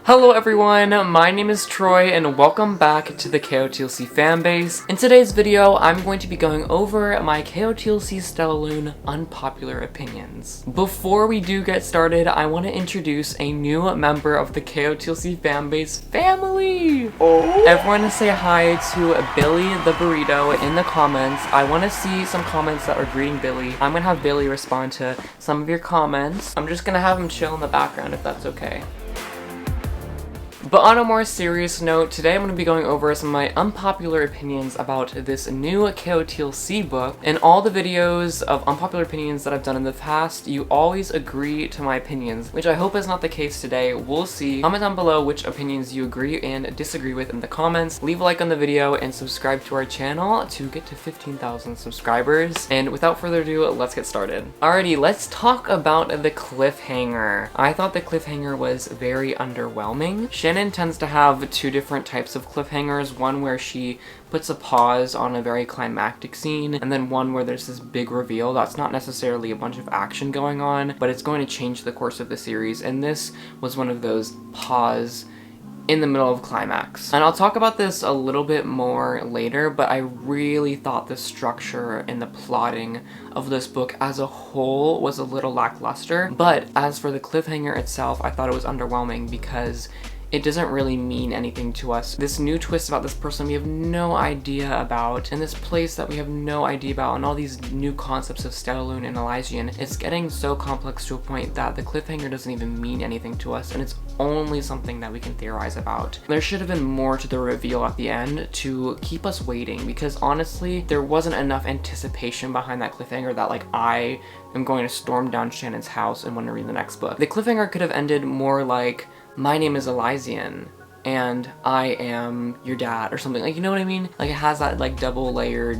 Hello everyone, my name is Troy and welcome back to the KotLC Fanbase. In today's video, I'm going to be going over my KotLC Stellarlune Unpopular Opinions. Before we do get started, I want to introduce a new member of the KotLC Fanbase family! Everyone say hi to Billy the Burrito in the comments. I want to see some comments that are greeting Billy. I'm going to have Billy respond to some of your comments. I'm just going to have him chill in the background if that's okay. But on a more serious note, today I'm going to be going over some of my unpopular opinions about this new KotLC book. In all the videos of unpopular opinions that I've done in the past, you always agree to my opinions, which I hope is not the case today. We'll see. Comment down below which opinions you agree and disagree with in the comments. Leave a like on the video and subscribe to our channel to get to 15,000 subscribers. And without further ado, let's get started. Alrighty, let's talk about the cliffhanger. I thought the cliffhanger was very underwhelming. Shannon tends to have two different types of cliffhangers, one where she puts a pause on a very climactic scene, and then one where there's this big reveal that's not necessarily a bunch of action going on, but it's going to change the course of the series, and this was one of those pause in the middle of climax. And I'll talk about this a little bit more later, but I really thought the structure and the plotting of this book as a whole was a little lackluster. But as for the cliffhanger itself, I thought it was underwhelming because it doesn't really mean anything to us. This new twist about this person we have no idea about, and this place that we have no idea about, and all these new concepts of Stellarlune and Elysian, it's getting so complex to a point that the cliffhanger doesn't even mean anything to us, and it's only something that we can theorize about. There should have been more to the reveal at the end to keep us waiting, because honestly, there wasn't enough anticipation behind that cliffhanger that like I am going to storm down Shannon's house and want to read the next book. The cliffhanger could have ended more like, my name is Elysian, and I am your dad, or something. Like, you know what I mean? Like, it has that, like, double-layered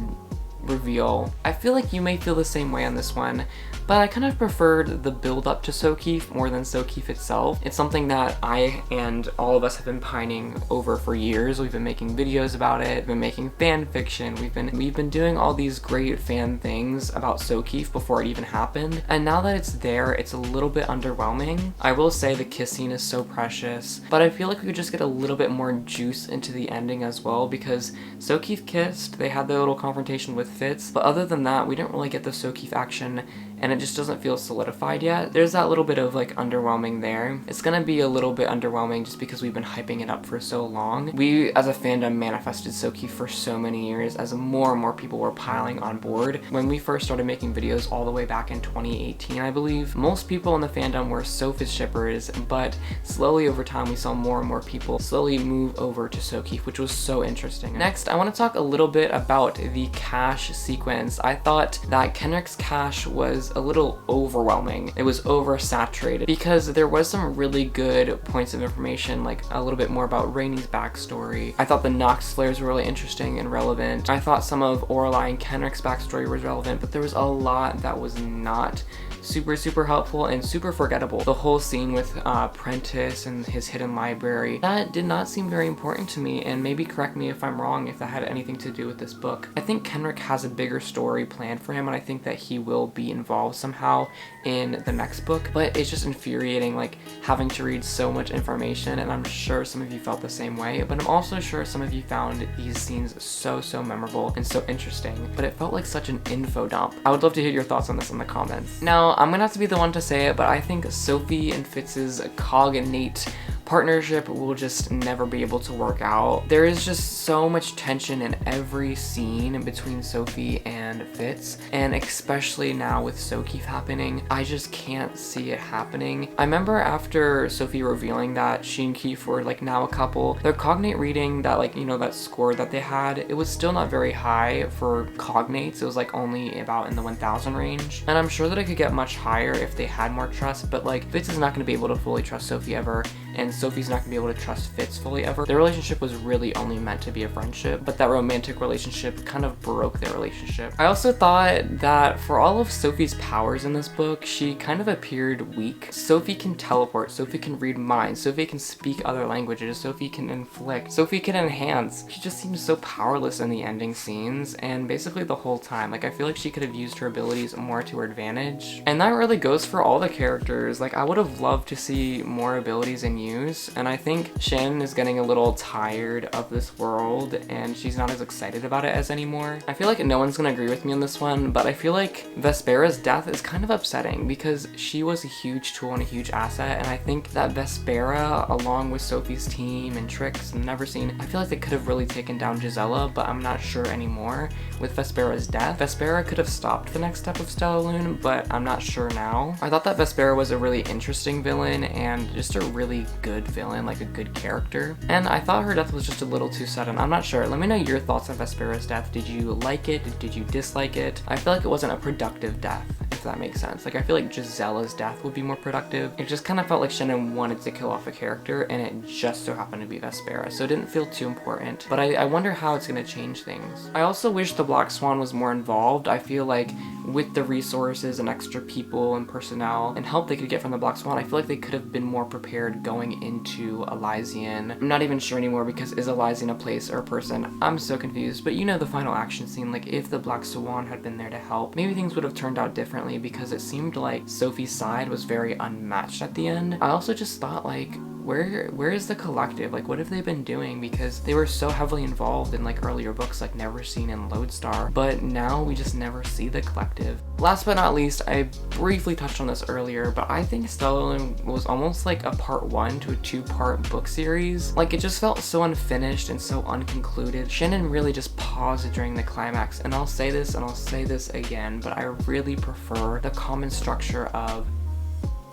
reveal. I feel like you may feel the same way on this one, but I kind of preferred the build-up to Sokeefe more than Sokeefe itself. It's something that I and all of us have been pining over for years. We've been making videos about it, we've been making fan fiction, we've been doing all these great fan things about Sokeefe before it even happened, and now that it's there, it's a little bit underwhelming. I will say the kiss scene is so precious, but I feel like we could just get a little bit more juice into the ending as well, because Sokeefe kissed, they had their little confrontation with Fitz, but other than that, we didn't really get the Sokeefe action, and it just doesn't feel solidified yet. There's that little bit of like underwhelming there. It's gonna be a little bit underwhelming just because we've been hyping it up for so long. We as a fandom manifested Sokeefe for so many years as more and more people were piling on board. When we first started making videos all the way back in 2018, I believe, most people in the fandom were Sofitz shippers, but slowly over time we saw more and more people slowly move over to Sokeefe, which was so interesting. Next, I want to talk a little bit about the cache sequence. I thought that Kenric's cache was a little overwhelming. It was oversaturated because there was some really good points of information, like a little bit more about Rainey's backstory. I thought the Nox flares were really interesting and relevant. I thought some of Orly and Kenric's backstory was relevant, but there was a lot that was not super helpful and super forgettable. The whole scene with Prentice and his hidden library, that did not seem very important to me, and maybe correct me if I'm wrong if that had anything to do with this book. I think Kenric has a bigger story planned for him, and I think that he will be involved somehow in the next book, but it's just infuriating like having to read so much information, and I'm sure some of you felt the same way, but I'm also sure some of you found these scenes so memorable and so interesting, but it felt like such an info dump. I would love to hear your thoughts on this in the comments. Now, I'm gonna have to be the one to say it, but I think Sophie and Fitz's cognate partnership will just never be able to work out. There is just so much tension in every scene between Sophie and Fitz, and especially now with Sokeefe happening, I just can't see it happening. I remember after Sophie revealing that she and Keefe were like now a couple, their cognate reading, that like, you know, that score that they had, it was still not very high for cognates. It was like only about in the 1000 range, and I'm sure that it could get much higher if they had more trust, but like Fitz is not going to be able to fully trust Sophie ever, and Sophie's not gonna be able to trust Fitz fully ever. Their relationship was really only meant to be a friendship, but that romantic relationship kind of broke their relationship. I also thought that for all of Sophie's powers in this book, she kind of appeared weak. Sophie can teleport, Sophie can read minds, Sophie can speak other languages, Sophie can inflict, Sophie can enhance. She just seems so powerless in the ending scenes, and basically the whole time. Like, I feel like she could have used her abilities more to her advantage. And that really goes for all the characters. Like, I would have loved to see more abilities in continues, and I think Shannon is getting a little tired of this world and she's not as excited about it as anymore. I feel like no one's gonna agree with me on this one, but I feel like Vespera's death is kind of upsetting because she was a huge tool and a huge asset, and I think that Vespera, along with Sophie's team and Trix and Neverseen, I feel like they could have really taken down Gisela, but I'm not sure anymore with Vespera's death. Vespera could have stopped the next step of Stellarlune, but I'm not sure now. I thought that Vespera was a really interesting villain and just a really good villain, like a good character, and I thought her death was just a little too sudden. I'm not sure. Let me know your thoughts on Vespera's death. Did you like it? Did you dislike it? I feel like it wasn't a productive death, if that makes sense. Like, I feel like Gisela's death would be more productive. It just kind of felt like Shannon wanted to kill off a character, and it just so happened to be Vespera, so it didn't feel too important, but I wonder how it's going to change things. I also wish the Black Swan was more involved. I feel like with the resources and extra people and personnel and help they could get from the Black Swan, I feel like they could have been more prepared going into Elysian. I'm not even sure anymore, because is Elysian a place or a person? I'm so confused, but you know, the final action scene, like if the Black Swan had been there to help, maybe things would have turned out differently, because it seemed like Sophie's side was very unmatched at the end. I also just thought, like, where is the collective? Like, what have they been doing? Because they were so heavily involved in like earlier books like Neverseen and Lodestar, but now we just never see the collective. Last but not least, I briefly touched on this earlier, but I think Stellarlune was almost like a part 1 to a 2-part book series. Like, it just felt so unfinished and so unconcluded. Shannon really just paused during the climax, and I'll say this and I'll say this again, but I really prefer the common structure of,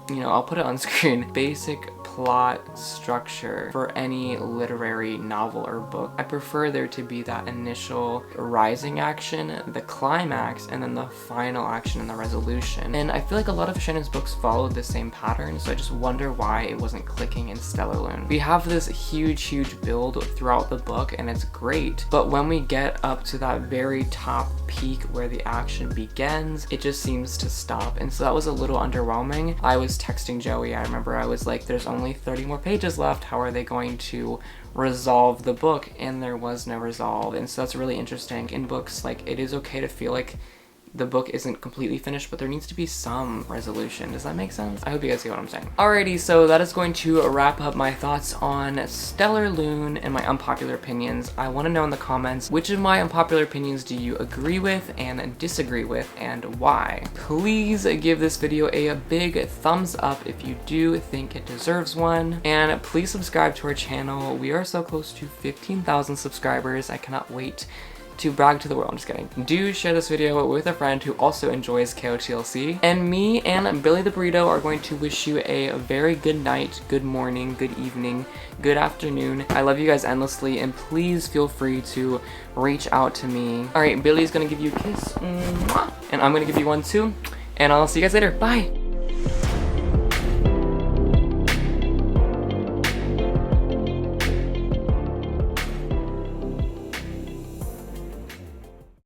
you know, I'll put it on screen, basic plot structure for any literary novel or book. I prefer there to be that initial rising action, the climax, and then the final action and the resolution. And I feel like a lot of Shannon's books followed the same pattern, so I just wonder why it wasn't clicking in Stellarlune. We have this huge build throughout the book, and it's great, but when we get up to that very top peak where the action begins, it just seems to stop, and so that was a little underwhelming. I was texting Joey, I remember I was like, there's only 30 more pages left, how are they going to resolve the book? And there was no resolve, and so that's really interesting. In books, like, it is okay to feel like the book isn't completely finished, but there needs to be some resolution. Does that make sense? I hope you guys see what I'm saying. Alrighty, so that is going to wrap up my thoughts on Stellarlune and my unpopular opinions. I want to know in the comments, which of my unpopular opinions do you agree with and disagree with, and why? Please give this video a big thumbs up if you do think it deserves one, and please subscribe to our channel. We are so close to 15,000 subscribers. I cannot wait to brag to the world. I'm just kidding. Do share this video with a friend who also enjoys KotLC. And me and Billy the Burrito are going to wish you a very good night, good morning, good evening, good afternoon. I love you guys endlessly, and please feel free to reach out to me. Alright, Billy's gonna give you a kiss, and I'm gonna give you one too, and I'll see you guys later. Bye!